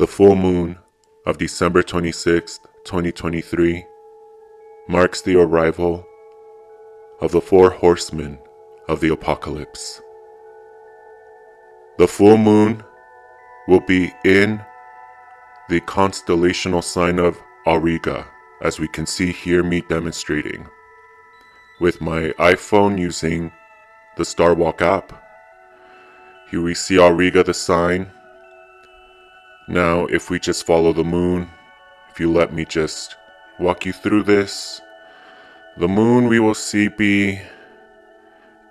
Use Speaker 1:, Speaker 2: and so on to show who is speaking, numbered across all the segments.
Speaker 1: The full moon of December 26th, 2023 marks the arrival of the Four Horsemen of the Apocalypse. The full moon will be in the constellational sign of Auriga, as we can see here me demonstrating with my iPhone using the Star Walk app. Here we see Auriga, the sign. Now, if we just follow the moon, if you let me just walk you through this, the moon we will see be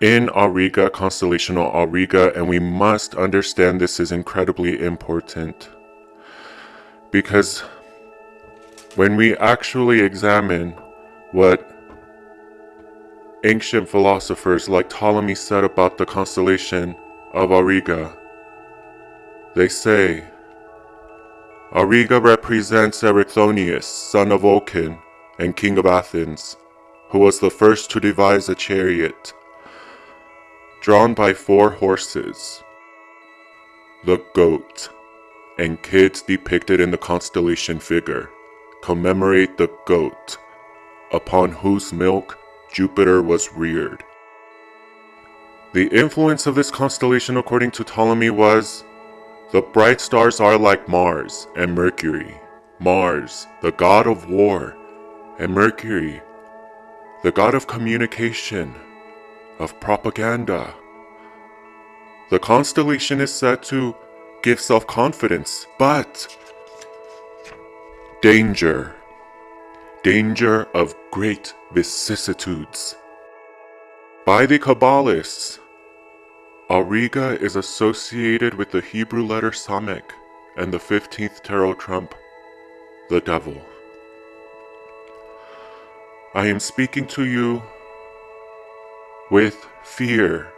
Speaker 1: in Auriga, constellational Auriga, and we must understand this is incredibly important, because when we actually examine what ancient philosophers like Ptolemy said about the constellation of Auriga, they say Auriga represents Erythonius, son of Vulcan and king of Athens, who was the first to devise a chariot drawn by 4 horses. The goat and kids depicted in the constellation figure commemorate the goat upon whose milk Jupiter was reared. The influence of this constellation, according to Ptolemy, was the bright stars are like Mars and Mercury. Mars, the god of war, and Mercury, the god of communication, of propaganda. The constellation is said to give self-confidence, but danger of great vicissitudes. By the Kabbalists, Auriga is associated with the Hebrew letter Samek and the 15th tarot trump, the devil. I am speaking to you with fear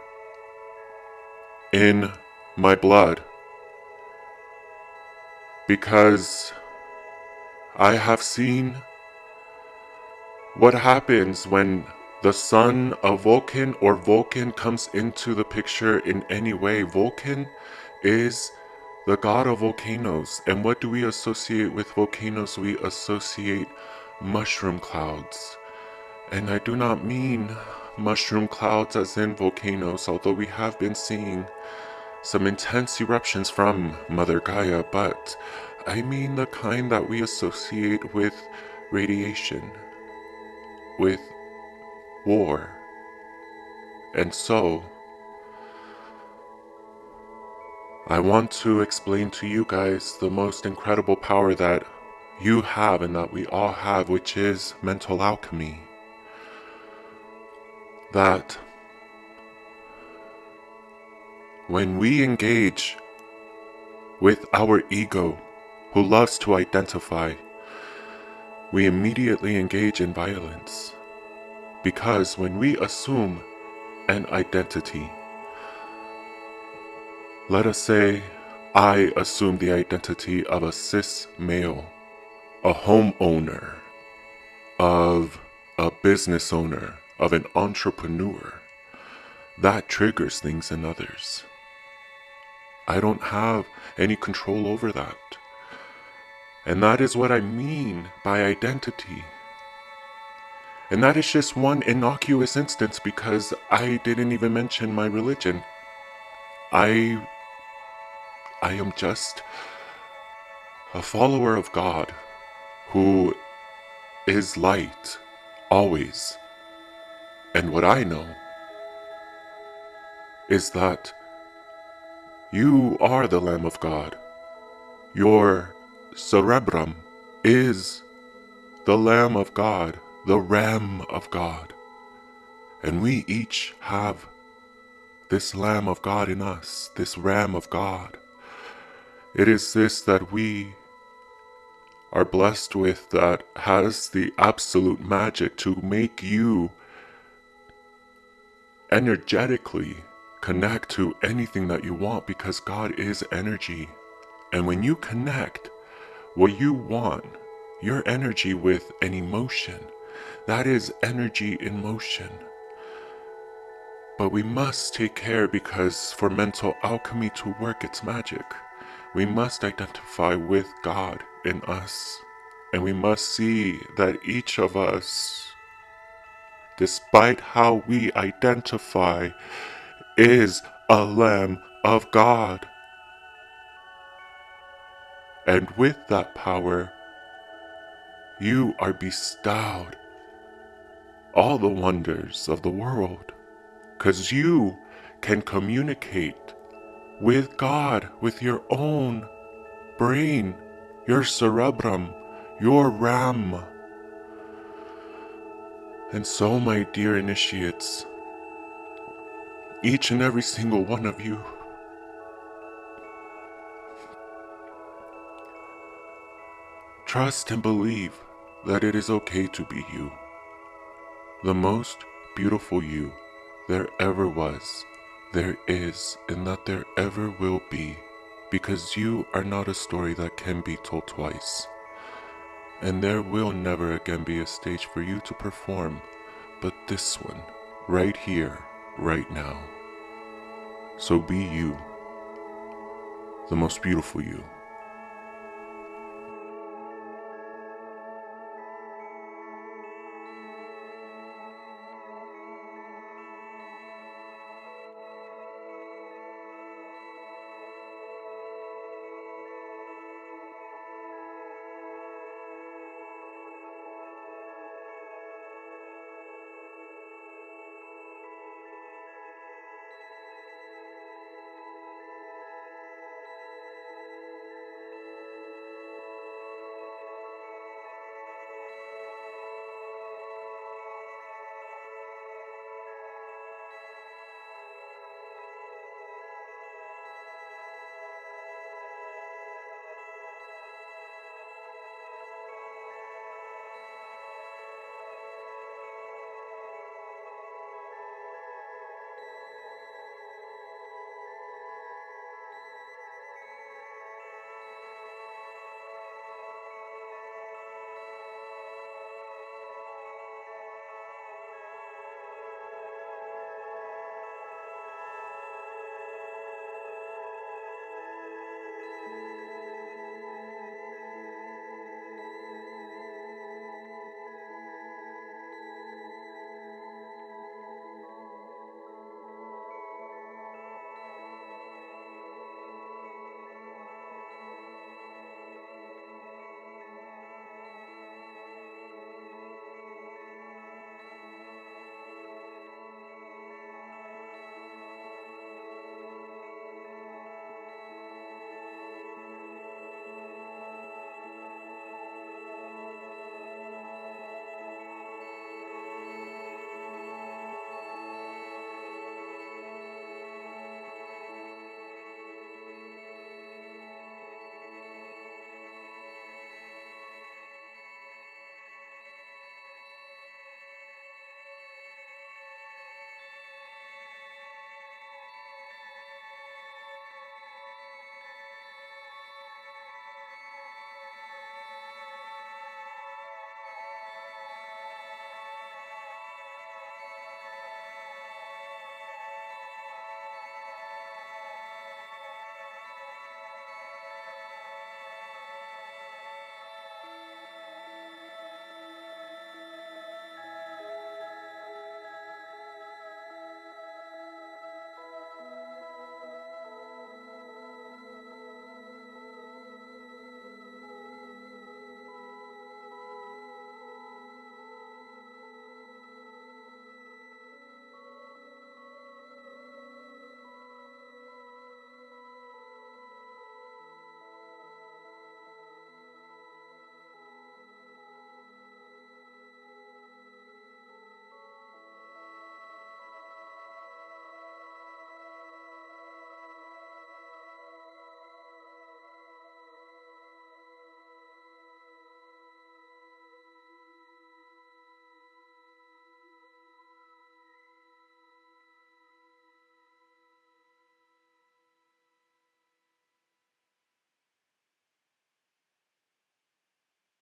Speaker 1: in my blood, because I have seen what happens when the son of Vulcan or Vulcan comes into the picture in any way. Vulcan is the god of volcanoes. And what do we associate with volcanoes? We associate mushroom clouds. And I do not mean mushroom clouds as in volcanoes, although we have been seeing some intense eruptions from Mother Gaia, but I mean the kind that we associate with radiation, with war. And so, I want to explain to you guys the most incredible power that you have and that we all have, which is mental alchemy. That when we engage with our ego, who loves to identify, we immediately engage in violence. Because when we assume an identity, let us say I assume the identity of a cis male, a homeowner, of a business owner, of an entrepreneur, that triggers things in others. I don't have any control over that. And that is what I mean by identity. And that is just one innocuous instance, because I didn't even mention my religion. I am just a follower of God who is light, always. And what I know is that you are the Lamb of God. Your cerebrum is the Lamb of God, the Ram of God. And we each have this Lamb of God in us, this Ram of God. It is this that we are blessed with, that has the absolute magic to make you energetically connect to anything that you want, because God is energy. And when you connect what you want, your energy, with an emotion, that is energy in motion. But we must take care, because for mental alchemy to work its magic, We must identify with God in us, and we must see that each of us, despite how we identify, is a Lamb of God. And with that power, you are bestowed all the wonders of the world, because you can communicate with God with your own brain, your cerebrum, your RAM. And so, my dear initiates, each and every single one of you, trust and believe that it is okay to be you, the most beautiful you there ever was, there is, and that there ever will be, because you are not a story that can be told twice. And there will never again be a stage for you to perform, but this one, right here, right now. So be you, the most beautiful you.